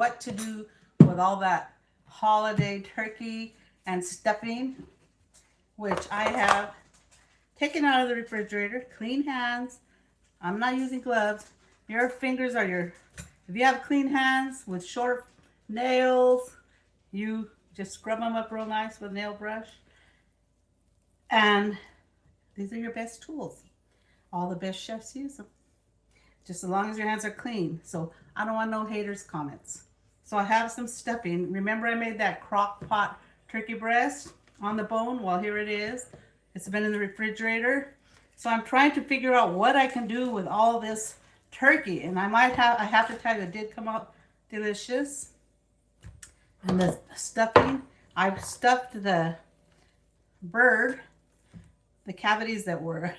what to do with all that holiday turkey and stuffing, which I have taken out of the refrigerator. Clean hands. I'm not using gloves. Your fingers are if you have clean hands with short nails, you just scrub them up real nice with a nail brush. And these are your best tools. All the best chefs use them. Just as long as your hands are clean. So I don't want no haters' comments. So I have some stuffing. Remember I made that crock pot turkey breast on the bone? Well, here it is. It's been in the refrigerator. So I'm trying to figure out what I can do with all this turkey. And I have to tell you, it did come out delicious. And the stuffing, I've stuffed the bird, the cavities that were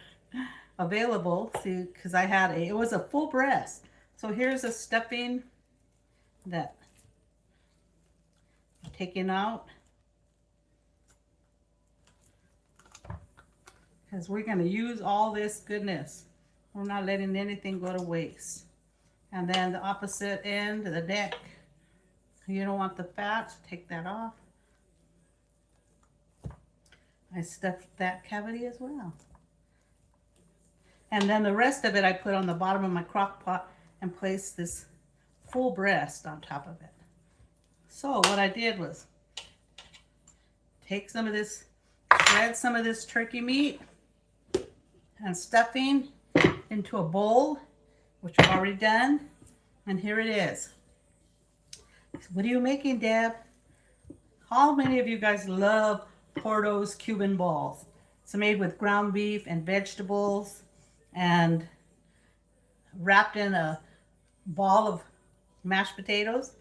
available, see, because it was a full breast. So here's a stuffing that I'm taking out, because we're going to use all this goodness. We're not letting anything go to waste. And then the opposite end, the neck, you don't want the fat, take that off. I stuffed that cavity as well. And then the rest of it I put on the bottom of my crock pot and placed this full breast on top of it. So what I did was take some of this, shred some of this turkey meat and stuffing into a bowl, which I've already done. And here it is. What are you making, Deb? How many of you guys love Porto's Cuban balls? It's made with ground beef and vegetables and wrapped in a ball of mashed potatoes.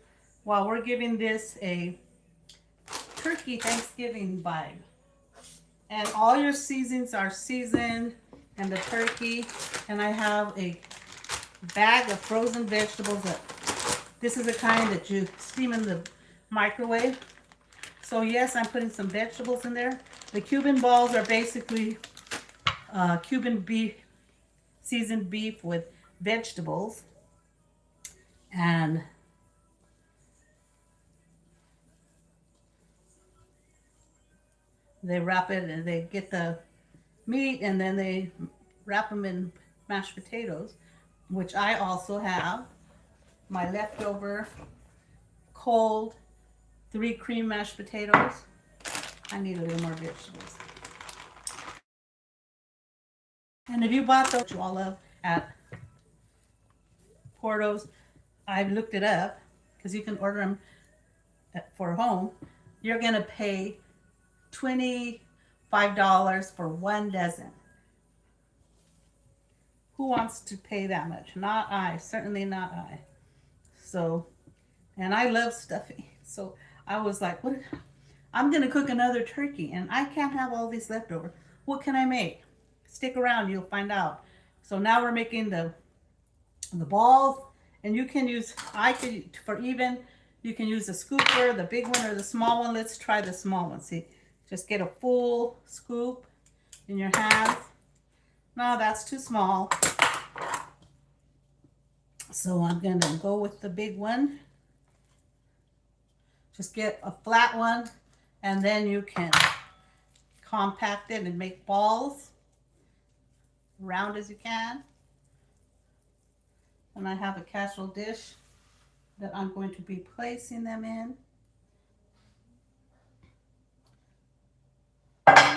While we're giving this a turkey Thanksgiving vibe. And all your seasonings are seasoned, and the turkey. And I have a bag of frozen vegetables. This is the kind that you steam in the microwave. So yes, I'm putting some vegetables in there. The Cuban balls are basically Cuban beef, seasoned beef with vegetables. And they wrap it, and they get the meat, and then they wrap them in mashed potatoes, which I also have my leftover cold 3 cream mashed potatoes. I need a little more vegetables. And if you bought those you all love at Porto's, I've looked it up because you can order them for home. You're going to pay $25 for 1 dozen. Who wants to pay that much? Not I. Certainly not I. So, and I love stuffing. So I was like, what? I'm going to cook another turkey, and I can't have all these leftover. What can I make? Stick around, you'll find out. So now we're making the balls, and you can use, you can use the scooper, the big one or the small one. Let's try the small one. See, just get a full scoop in your hands. No, that's too small. So I'm going to go with the big one. Just get a flat one, and then you can compact it and make balls, round as you can. And I have a casserole dish that I'm going to be placing them in.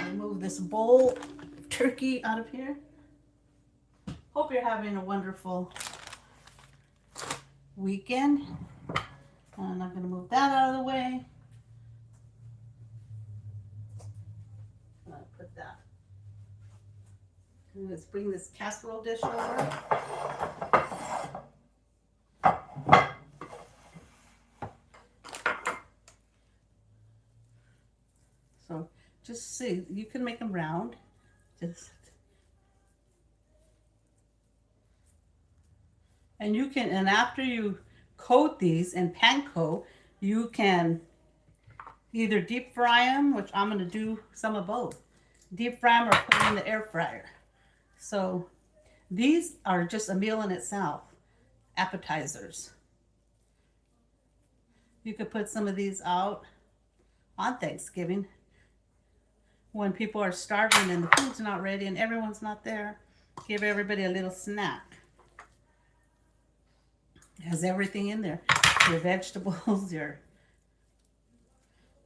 Remove this bowl of turkey out of here. Hope you're having a wonderful weekend. And I'm going to move that out of the way. I'll put that. And let's bring this casserole dish over. So just see, you can make them round. And you can, and after you coat these in panko, you can either deep fry them, which I'm going to do some of both. Deep fry them or put them in the air fryer. So these are just a meal in itself, appetizers. You could put some of these out on Thanksgiving when people are starving and the food's not ready and everyone's not there. Give everybody a little snack. It has everything in there. Your vegetables, a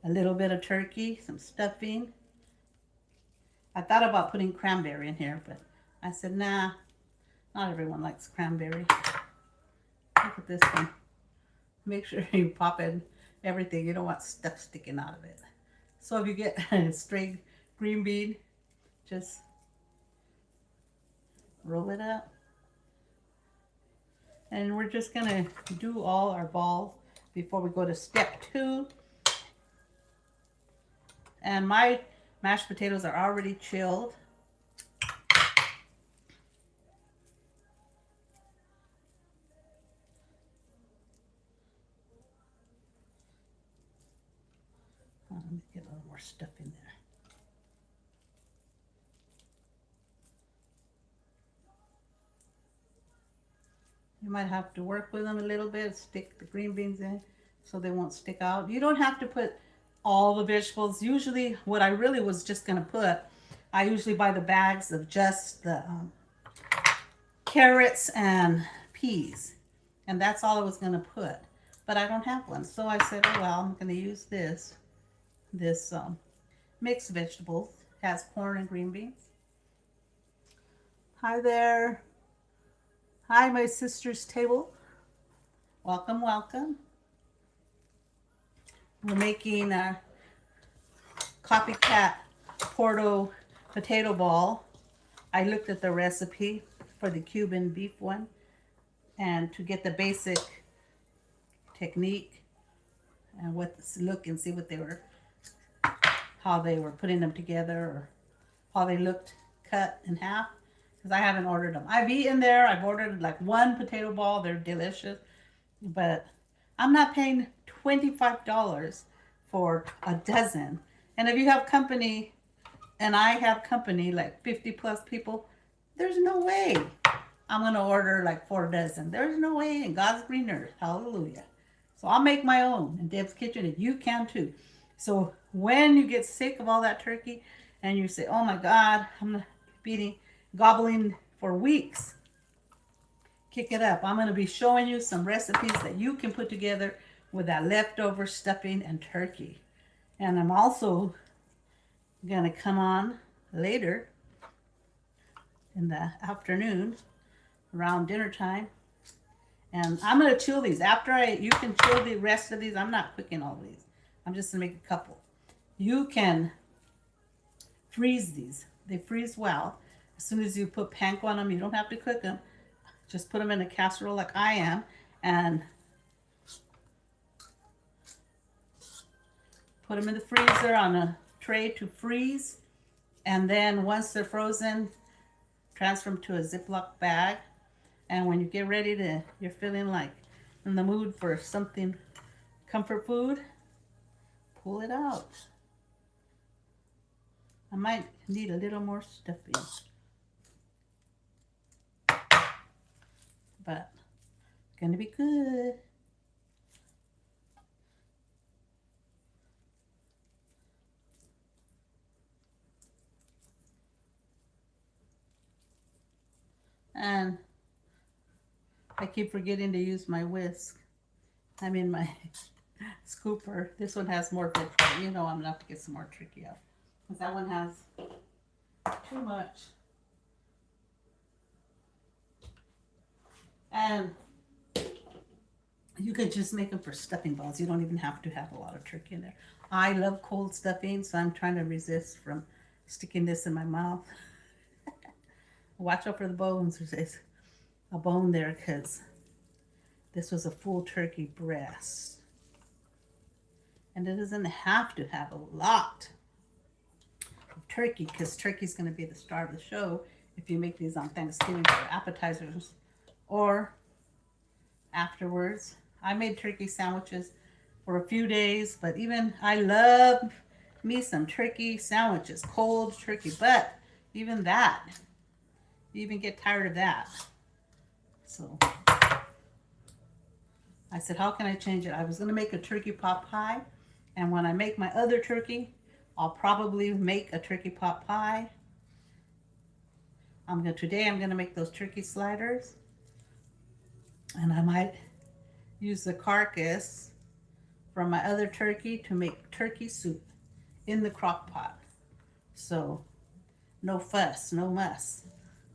little bit of turkey, some stuffing. I thought about putting cranberry in here, but I said, nah, not everyone likes cranberry. Look at this one. Make sure you pop in everything. You don't want stuff sticking out of it. So if you get a straight green bean, just roll it up. And we're just gonna do all our balls before we go to step 2. And my mashed potatoes are already chilled. Let me get a little more stuff in there. You might have to work with them a little bit, stick the green beans in so they won't stick out. You don't have to put all the vegetables. Usually what I really was just going to put, I usually buy the bags of just the carrots and peas. And that's all I was going to put. But I don't have one. So I said, oh, well, I'm going to use this mixed vegetables. Has corn and green beans. Hi there. Hi, my sister's table. Welcome, welcome. We're making a copycat Porto potato ball. I looked at the recipe for the Cuban beef one, and to get the basic technique and what look and see what they were, how they were putting them together, or how they looked cut in half. Because I haven't ordered them. I've eaten there. I've ordered like one potato ball. They're delicious. But I'm not paying $25 for a dozen. And if you have company, and I have company, like 50 plus people, there's no way I'm going to order like 4 dozen. There's no way in God's green earth. Hallelujah. So I'll make my own in Deb's Kitchen, and you can too. So when you get sick of all that turkey and you say, oh my God, I'm gobbling for weeks, kick it up. I'm going to be showing you some recipes that you can put together with that leftover stuffing and turkey. And I'm also going to come on later in the afternoon around dinner time, and I'm going to chill these. You can chill the rest of these. I'm not cooking all these. I'm just going to make a couple. You can freeze these. They freeze well. As soon as you put panko on them, you don't have to cook them. Just put them in a casserole like I am, and put them in the freezer on a tray to freeze. And then once they're frozen, transfer them to a Ziploc bag. And when you get ready to, you're feeling like in the mood for something comfort food, pull it out. I might need a little more stuffing, but it's gonna be good. And I keep forgetting to use my whisk. I mean my scooper. This one has more vegetable. You know I'm gonna have to get some more turkey out, because that one has too much. And you could just make them for stuffing balls. You don't even have to have a lot of turkey in there. I love cold stuffing, so I'm trying to resist from sticking this in my mouth. Watch out for the bones. There's a bone there because this was a full turkey breast. And it doesn't have to have a lot of turkey, because turkey's going to be the star of the show if you make these on Thanksgiving for appetizers or afterwards. I made turkey sandwiches for a few days, but even I love me some turkey sandwiches, cold turkey, but even that, you even get tired of that. So I said, how can I change it? I was going to make a turkey pot pie. And when I make my other turkey, I'll probably make a turkey pot pie. Today I'm going to make those turkey sliders. And I might use the carcass from my other turkey to make turkey soup in the crock pot. So no fuss, no muss.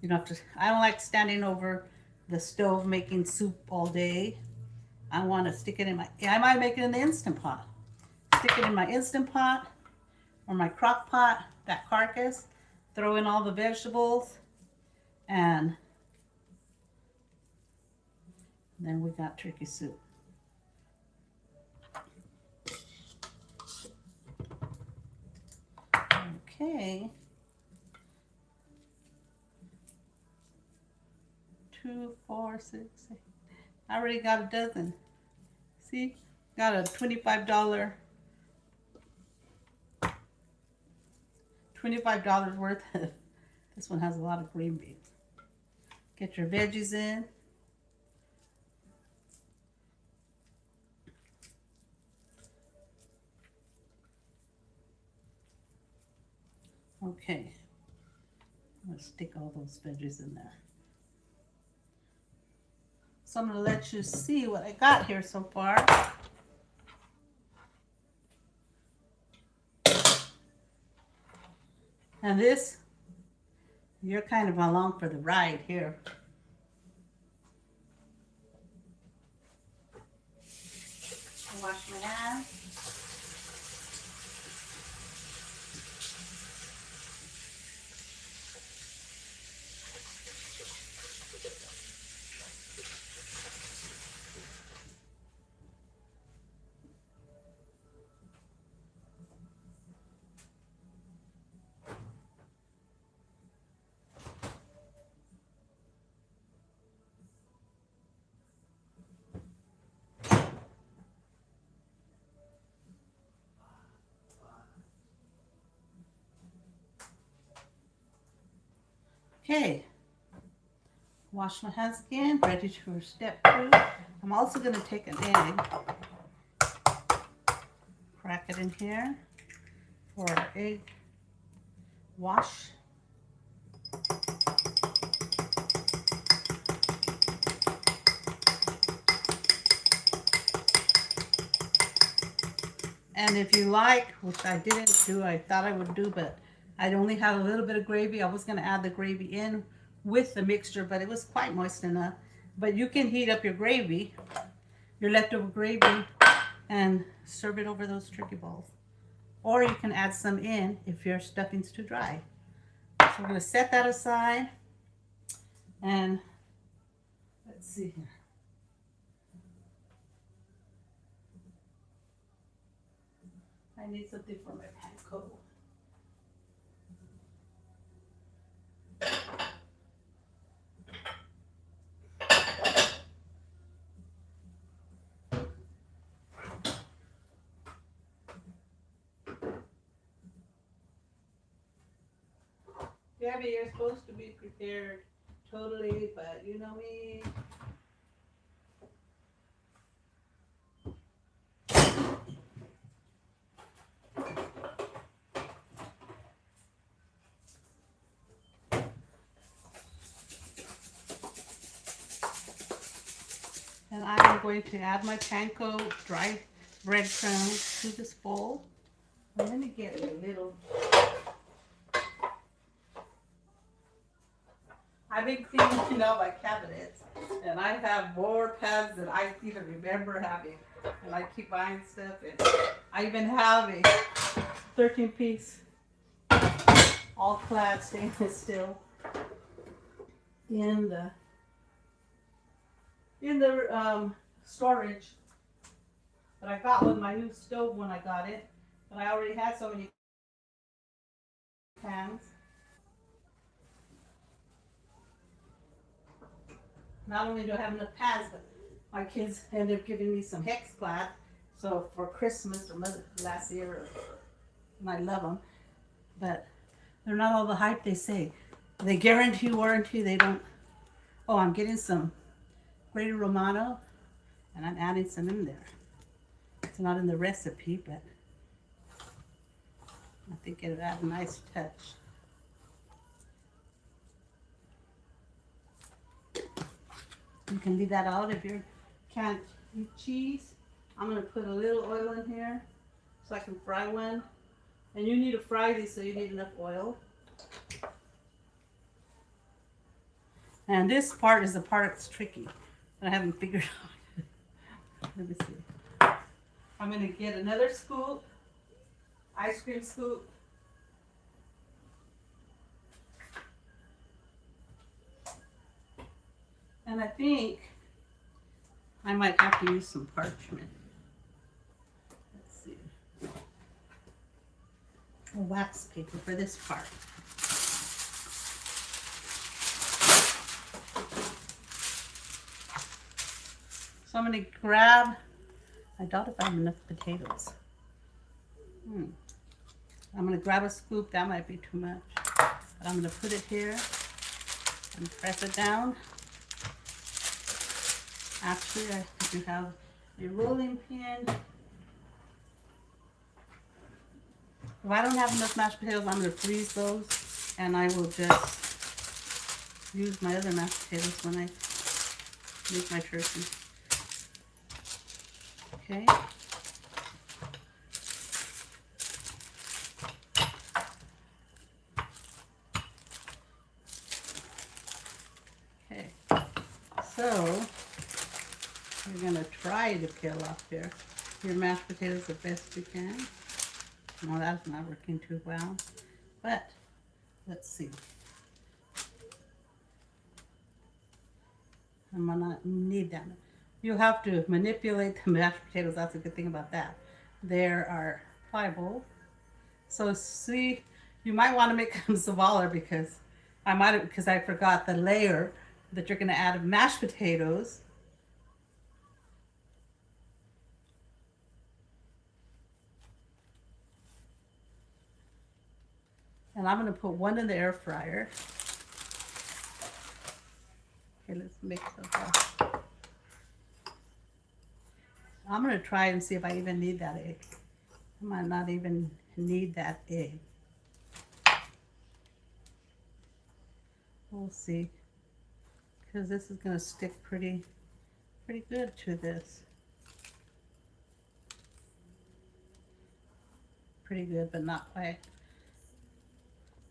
You don't have to, I don't like standing over the stove making soup all day. I want to stick it in I might make it in the Instant Pot. Stick it in my Instant Pot or my crock pot, that carcass, throw in all the vegetables, and then we got turkey soup. Okay. 2, 4, 6, 8. I already got a dozen. See, got a $25 worth of, this one has a lot of green beans. Get your veggies in. Okay, I'm gonna stick all those veggies in there. So I'm gonna let you see what I got here so far. And this, you're kind of along for the ride here. I'll wash my hands. Okay, wash my hands again, ready for step 2. I'm also going to take an egg, crack it in here for our egg wash. And if you like, which I didn't do, I thought I would do, but I only had a little bit of gravy. I was going to add the gravy in with the mixture, but it was quite moist enough. But you can heat up your gravy, your leftover gravy, and serve it over those turkey balls. Or you can add some in if your stuffing's too dry. So we're going to set that aside. And let's see here. I need something for my panko. Gabby, you're supposed to be prepared totally, but you know me. And I'm going to add my panko dry breadcrumbs to this bowl. I'm going to get a little. I've been cleaning out my cabinets, and I have more pads than I even remember having. And I keep buying stuff, and I even have a 13-piece all-clad stainless steel in the storage. But I got with my new stove when I got it, but I already had so many pans. Not only do I have enough pans, but my kids ended up giving me some hex clad. So for Christmas or last year, and I love them, but they're not all the hype they say. They guarantee warranty. They don't. Oh, I'm getting some Grey Romano And I'm adding some in there. It's not in the recipe, but I think it would add a nice touch. You can leave that out if you can't eat cheese. I'm going to put a little oil in here so I can fry one. And you need to fry these, so you need enough oil. And this part is the part that's tricky that I haven't figured out. Let me see. I'm going to get another scoop, ice cream scoop. And I think I might have to use some parchment. Let's see. A wax paper for this part. So I'm going to grab, I doubt if I have enough potatoes. I'm going to grab a scoop, that might be too much. But I'm going to put it here and press it down. Actually, I think you have a rolling pin. If I don't have enough mashed potatoes, I'm going to freeze those. And I will just use my other mashed potatoes when I make my turkey. Okay. Okay. So, you're going to try to peel off your mashed potatoes the best you can. No, that's not working too well. But, let's see. I'm going to need that. You have to manipulate the mashed potatoes. That's a good thing about that. There are pliable. So see, you might want to make them smaller because I forgot the layer that you're going to add of mashed potatoes. And I'm going to put one in the air fryer. Okay, let's mix it up. I'm going to try and see if I even need that egg. I might not even need that egg. We'll see. Because this is going to stick pretty good to this. Pretty good, but not quite.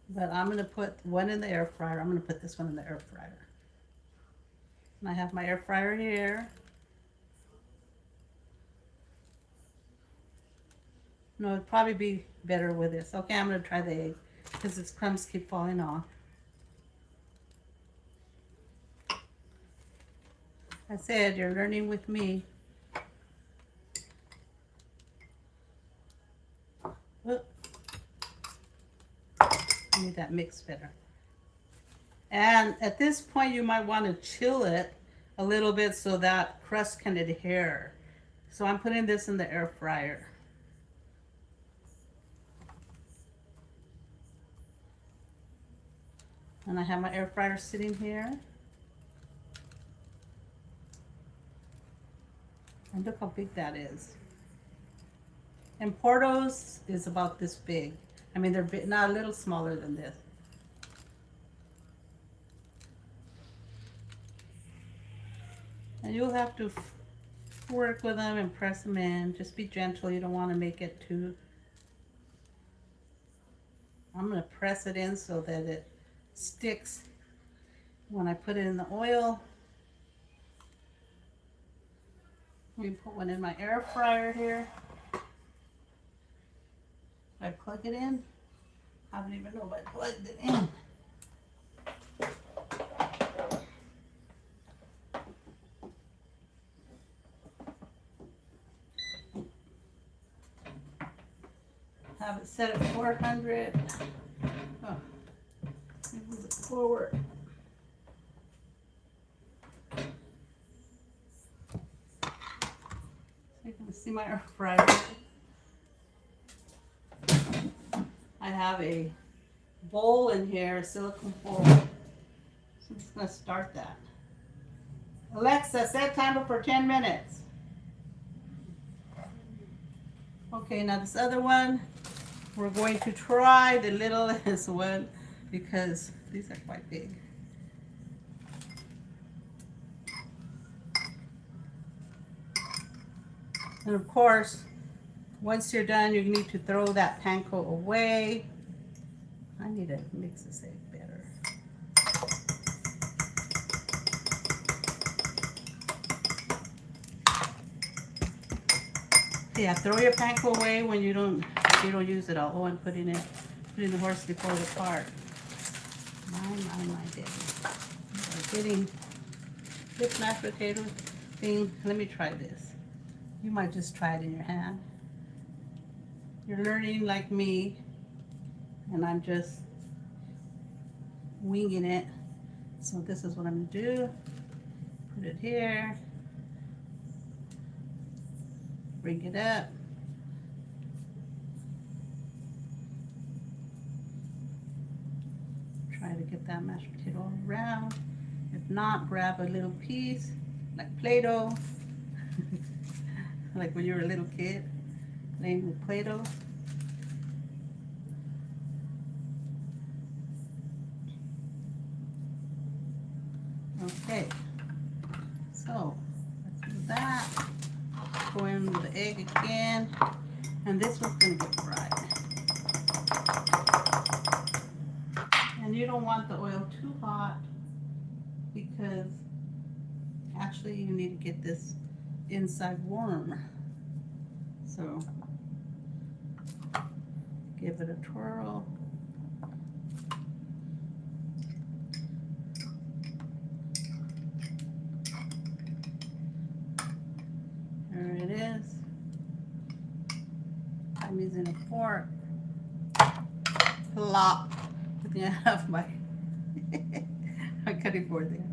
But I'm going to put one in the air fryer. I'm going to put this one in the air fryer. And I have my air fryer here. No, it'd probably be better with this. Okay, I'm going to try the egg because its crumbs keep falling off. I said you're learning with me. Whoop. I need that mix better. And at this point, you might want to chill it a little bit so that crust can adhere. So I'm putting this in the air fryer. And I have my air fryer sitting here. And look how big that is. And Porto's is about this big. I mean, they're big, not a little smaller than this. And you'll have to work with them and press them in. Just be gentle. You don't want to make it too... I'm going to press it in so that it sticks when I put it in the oil. Let me put one in my air fryer here. I plug it in. I don't even know if I plugged it in. Have it set at 400. Oh, let me move it forward. So you can see my air fryer. I have a bowl in here, a silicone bowl. So I'm just going to start that. Alexa, set timer for 10 minutes. Okay, now this other one, we're going to try the littlest one because these are quite big. And of course, once you're done, you need to throw that panko away. I need to mix this egg better. Yeah, throw your panko away when you don't use it all. Oh, and put in the horse before the cart. My day. We're getting this mashed potato thing. Let me try this. You might just try it in your hand. You're learning like me, and I'm just winging it. So this is what I'm gonna do. Put it here. Bring it up. Try to get that mashed potato all around. If not, grab a little piece, like Play-Doh. Like when you were a little kid, playing with Play-Doh. Okay, so let's do that. Go in with the egg again, and this one's gonna get fried. And you don't want the oil too hot because actually you need to get this inside warm. So give it a twirl. There it is. I'm using a fork. Plop. I have my cutting board there.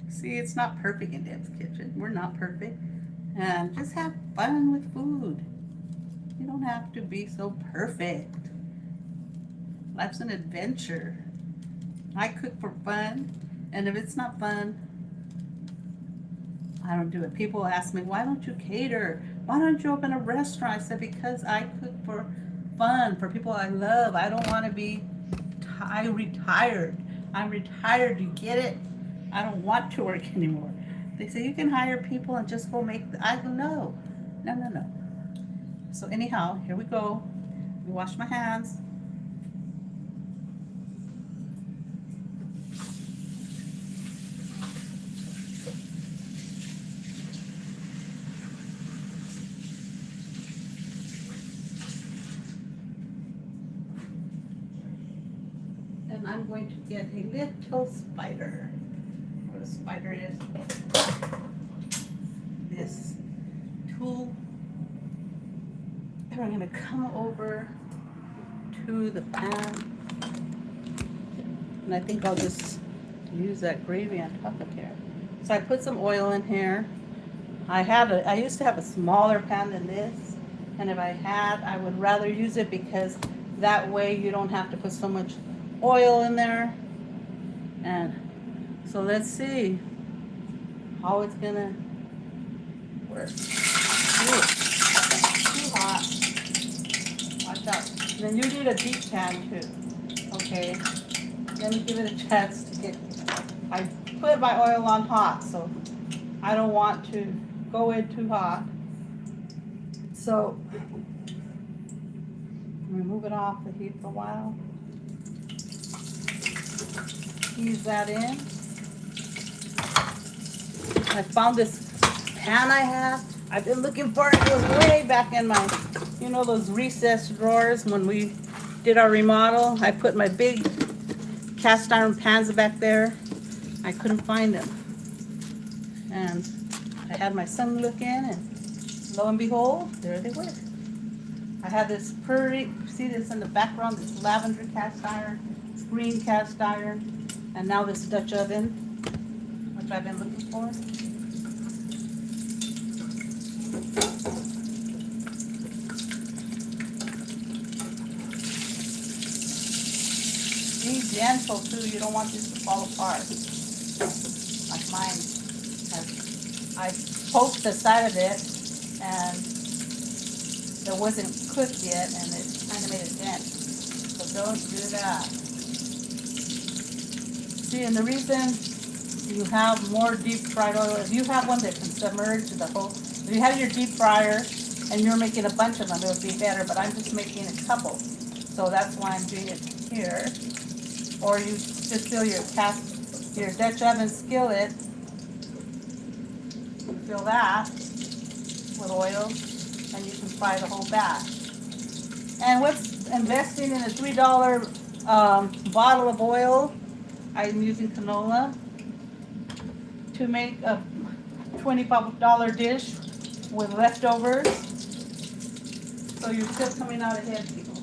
See, it's not perfect in Deb's kitchen. We're not perfect. And just have fun with food. You don't have to be so perfect. Life's an adventure. I cook for fun, and if it's not fun, I don't do it. People ask me, why don't you cater? Why don't you open a restaurant? I said, because I cook for fun, for people I love. I don't want to be retired. I'm retired, you get it? I don't want to work anymore. They say you can hire people and just go make, I go, no. So anyhow, here we go. Let me wash my hands. And I'm going to get a little spider. What a spider is. This tool. And I'm going to come over to the pan. And I think I'll just use that gravy on top of here. So I put some oil in here. I used to have a smaller pan than this. And if I had, I would rather use it because that way you don't have to put so much oil in there. And so let's see how it's gonna work. Ooh, too hot. Watch out. And then you need a deep pan too. Okay. Let me give it a chance to get. I put my oil on hot, so I don't want to go in too hot. So remove it off the heat for a while. Ease that in. I found this pan I have. I've been looking for it. It was way back in my, you know, those recessed drawers when we did our remodel. I put my big cast iron pans back there. I couldn't find them. And I had my son look in, and lo and behold, there they were. I had this pretty, see this in the background, this lavender cast iron, this green cast iron, and now this Dutch oven, which I've been looking for. Be gentle too, you don't want this to fall apart, like mine. I poked the side of it, and that wasn't cooked yet, and it kind of made a dent. So don't do that. See, and the reason you have more deep fried oil, if you have one that can submerge the whole, if you have your deep fryer and you're making a bunch of them, it would be better, but I'm just making a couple. So that's why I'm doing it here. Or you just fill your Dutch oven skillet, fill that with oil, and you can fry the whole batch. And what's investing in a $3 bottle of oil? I'm using canola to make a $25 dish with leftovers. So you're still coming out ahead, people.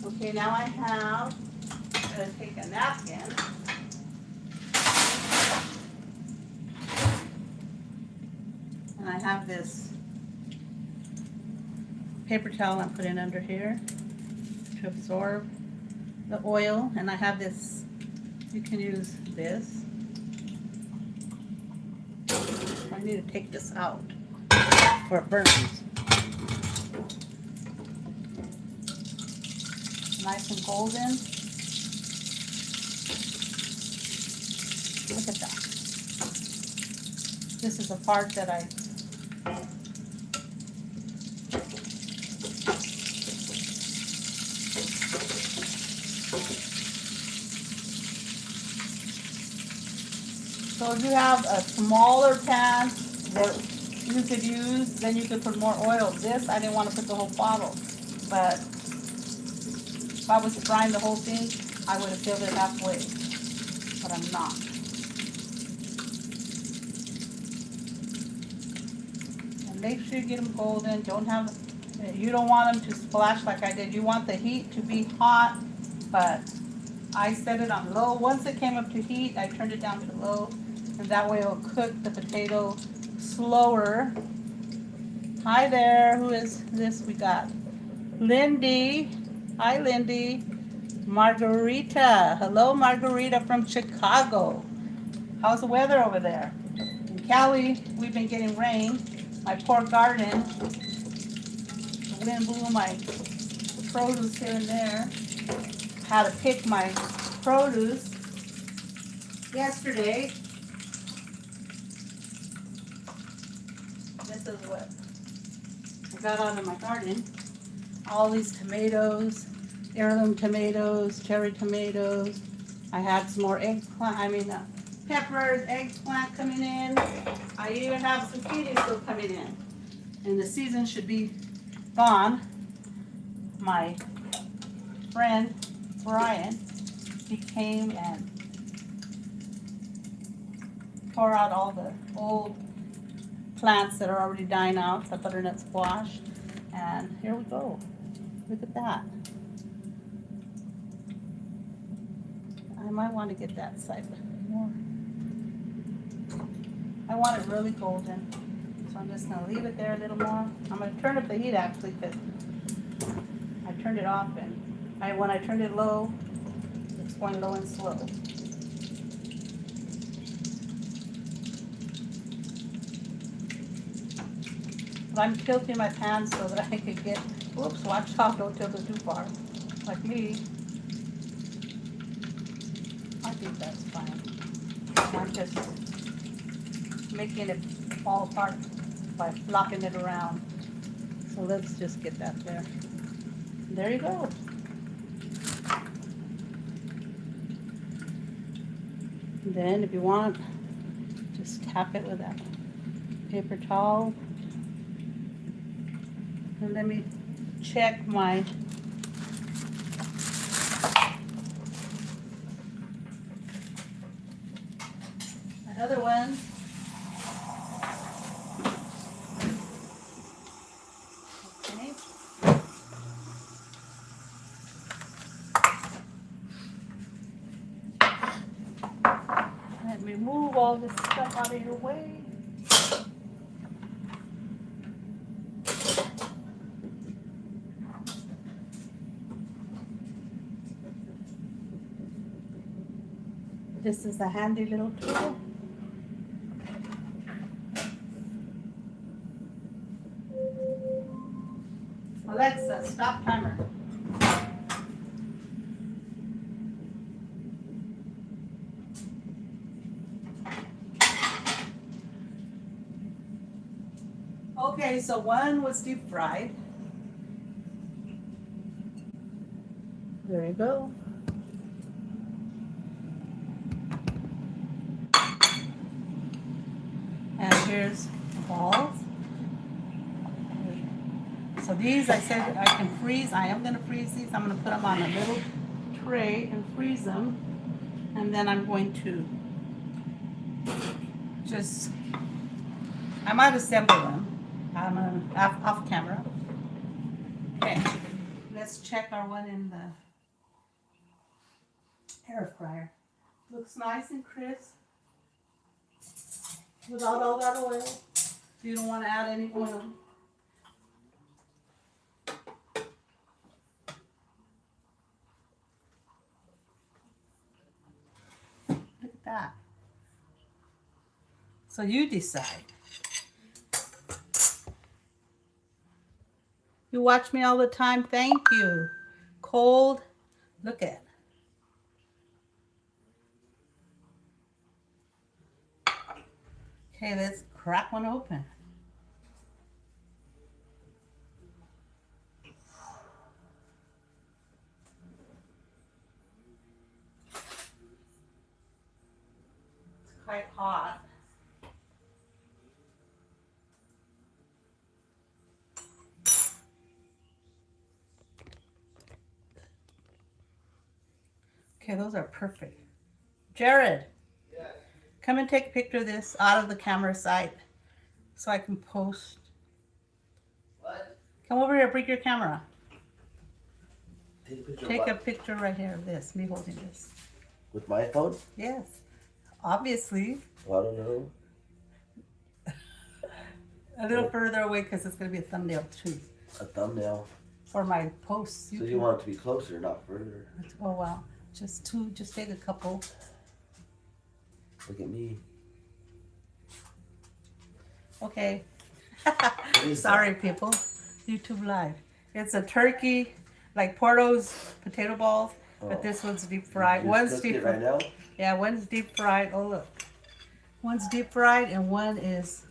Okay, now I'm going to take a napkin. And I have this paper towel I'm putting under here to absorb the oil. And I have this, you can use this. I need to take this out for it burns. Nice and golden. Look at that. This is the part that I so if you have a smaller pan that you could use, then you could put more oil. This, I didn't want to put the whole bottle, but if I was frying the whole thing, I would have filled it halfway, but I'm not. And make sure you get them golden. You don't want them to splash like I did. You want the heat to be hot, but I set it on low. Once it came up to heat, I turned it down to low, and that way it'll cook the potato slower. Hi there, who is this? We got Lindy. Hi, Lindy. Margarita. Hello, Margarita from Chicago. How's the weather over there? In Cali, we've been getting rain. My poor garden, the wind blew my produce here and there. Had to pick my produce yesterday. This is what I got out of my garden. All these tomatoes, heirloom tomatoes, cherry tomatoes. I had some more peppers, eggplant coming in. I even have zucchini still coming in. And the season should be gone. My friend Brian, he came and tore out all the old plants that are already dying out, the butternut squash. And here we go. Look at that. I might want to get that side more. I want it really golden. So I'm just going to leave it there a little more. I'm going to turn up the heat actually because I turned it off, and when I turned it low, it's going low and slow. But I'm tilting my pan so that I could get, whoops, watch out, don't tilt it too far. Like me. I think that's fine. I'm just making it fall apart by flopping it around. So let's just get that there. There you go. And then if you want, just tap it with that paper towel. And let me check my other ones. Okay. Let me move all this stuff out of your way. This is a handy little tool. Alexa, stop timer. Okay, so one was deep fried. There you go. And here's the balls. So these, I said I can freeze. I am going to freeze these. I'm going to put them on a little tray and freeze them. And then I'm going to just, I might assemble them. I'm off camera. Okay, let's check our one in the air fryer. Looks nice and crisp without all that oil. You don't want to add any oil. Look at that. So you decide. You watch me all the time. Thank you. Cold. Look at. Okay, let's crack one open. It's quite hot. Okay, those are perfect. Jared, yes. Come and take a picture of this out of the camera sight so I can post. What? Come over here, bring your camera. Take a picture right here of this, me holding this. With my phone? Yes, obviously. Well, I don't know. A little further away because it's going to be a thumbnail too. A thumbnail? For my posts. So you want it to be closer, not further. Oh, wow. Just take a couple. Look at me. Okay. Sorry, that? people. YouTube Live. It's a turkey, like Porto's potato balls, but this one's deep fried. One's deep fried. Right now? Yeah, one's deep fried. Oh, look. One's deep fried and one is.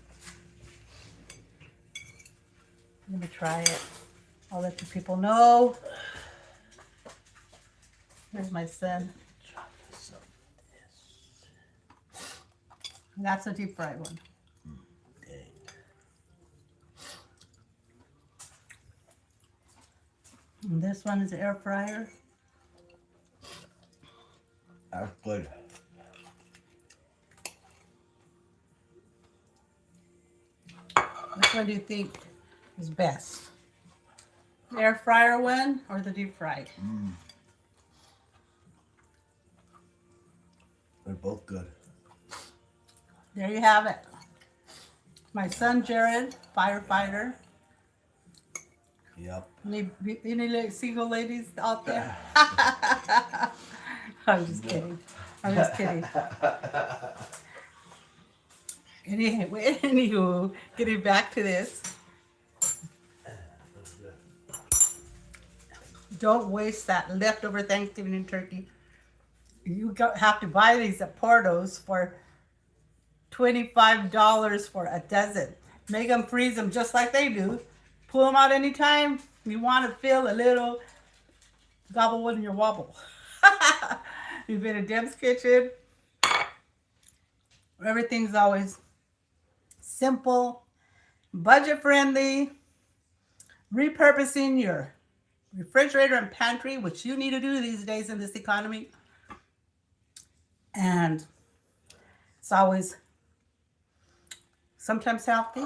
Let me try it. I'll let the people know. Here's my son. That's a deep fried one. Dang. And this one is air fryer. That's good. Which one do you think is best? The air fryer one or the deep fried? They're both good. There you have it. My son Jared, firefighter. Yep. Any single ladies out there? I'm just kidding. I'm just kidding. Anywho, getting back to this. Don't waste that leftover Thanksgiving turkey. You have to buy these at Porto's for $25 for a dozen. Make them, freeze them just like they do. Pull them out anytime you want to feel a little gobble in your wobble. You've been in Deb's kitchen. Everything's always simple, budget friendly, repurposing your refrigerator and pantry, which you need to do these days in this economy. And it's always sometimes healthy,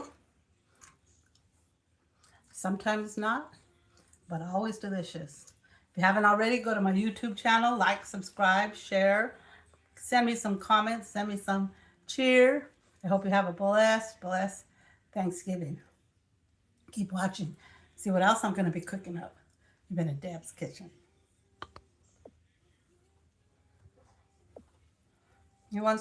sometimes not, but always delicious. If you haven't already, go to my YouTube channel, like, subscribe, share, send me some comments, send me some cheer. I hope you have a blessed Thanksgiving. Keep watching. See what else I'm going to be cooking up. You've been in Deb's kitchen. You want some?